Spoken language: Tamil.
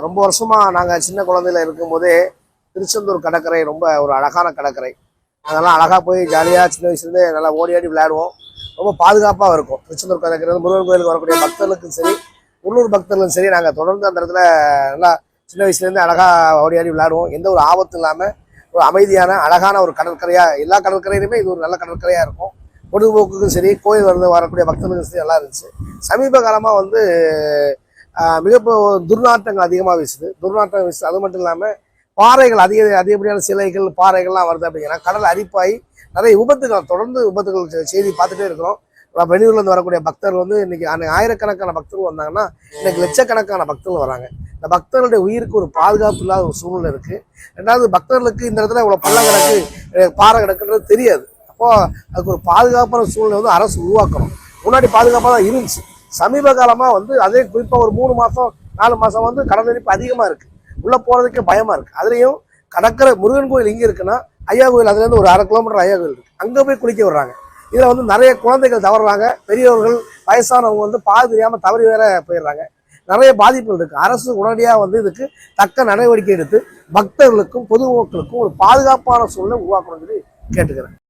ரொம்ப வருஷமாக நாங்கள் சின்ன குழந்தையில இருக்கும்போதே திருச்செந்தூர் கடற்கரை ரொம்ப ஒரு அழகான கடற்கரை. அதெல்லாம் அழகாக போய் ஜாலியாக சின்ன வயசுலேருந்தே நல்லா ஓடி ஆடி விளையாடுவோம். ரொம்ப பாதுகாப்பாக இருக்கும். திருச்செந்தூர் கடற்கரை முருகன் கோயிலுக்கு வரக்கூடிய பக்தர்களுக்கும் சரி, உள்ளூர் பக்தர்களுக்கும் சரி, நாங்கள் தொடர்ந்து அந்த இடத்துல நல்லா சின்ன வயசுலேருந்து அழகாக ஓடி ஆடி விளையாடுவோம். எந்த ஒரு ஆபத்தும் இல்லாமல் ஒரு அமைதியான அழகான ஒரு கடற்கரையாக, எல்லா கடற்கரையிலுமே இது ஒரு நல்ல கடற்கரையாக இருக்கும். பொழுதுபோக்குக்கும் சரி, கோயில் வரக்கூடிய பக்தர்களுக்கும் சரி நல்லா இருந்துச்சு. சமீப காலமாக வந்து மிக துர்நாற்றங்கள் அதிகமாக வீசுது. துர்நாற்றம் வீசுது. அது மட்டும் இல்லாமல் பாறைகள் அதிகப்படியான சிலைகள் பாறைகள்லாம் வருது. அப்படிங்கன்னா கடல் அரிப்பாய் நிறைய விபத்துகள், தொடர்ந்து விபத்துகள் செய்தி பார்த்துட்டே இருக்கிறோம். வெளியூர்லேருந்து வரக்கூடிய பக்தர்கள் வந்து இன்னைக்கு ஆயிரக்கணக்கான பக்தர்கள் வந்தாங்கன்னா இன்னைக்கு லட்சக்கணக்கான பக்தர்கள் வராங்க. இந்த பக்தர்களுடைய உயிருக்கு ஒரு பாதுகாப்பு இல்லாத ஒரு சூழ்நிலை இருக்குது. ரெண்டாவது, பக்தர்களுக்கு இந்த இடத்துல இவ்வளோ பள்ளம் கிடக்கு, பாறை கிடக்குன்றது தெரியாது. அப்போது அதுக்கு ஒரு பாதுகாப்பான சூழ்நிலை வந்து அரசு உருவாக்கணும். முன்னாடி பாதுகாப்பாக தான் இருந்துச்சு. சமீப காலமாக வந்து அதே குறிப்பாக ஒரு 3 மாதம் 4 மாதம் வந்து கடல் அரிப்பு அதிகமாக இருக்குது. உள்ளே போகிறதுக்கே பயமாக இருக்குது. அதுலேயும் கடற்கரை முருகன் கோயில் இங்கே இருக்குன்னா ஐயா கோயில் அதுலேருந்து ஒரு 1/2 கிலோமீட்டர் ஐயா கோயில் இருக்குது. அங்கே போய் குளிக்க விடுறாங்க. இதில் வந்து நிறைய குழந்தைகள் தவறுறாங்க. பெரியவர்கள் வயசானவங்க வந்து பாது தெரியாமல் தவறி வேற போயிடுறாங்க. நிறைய பாதிப்புகள் இருக்குது. அரசு உடனடியாக வந்து இதுக்கு தக்க நடவடிக்கை எடுத்து பக்தர்களுக்கும் பொதுமக்களுக்கும் ஒரு பாதுகாப்பான சூழ்நிலை உருவாக்கணும்னு சொல்லி கேட்டுக்கிறேன்.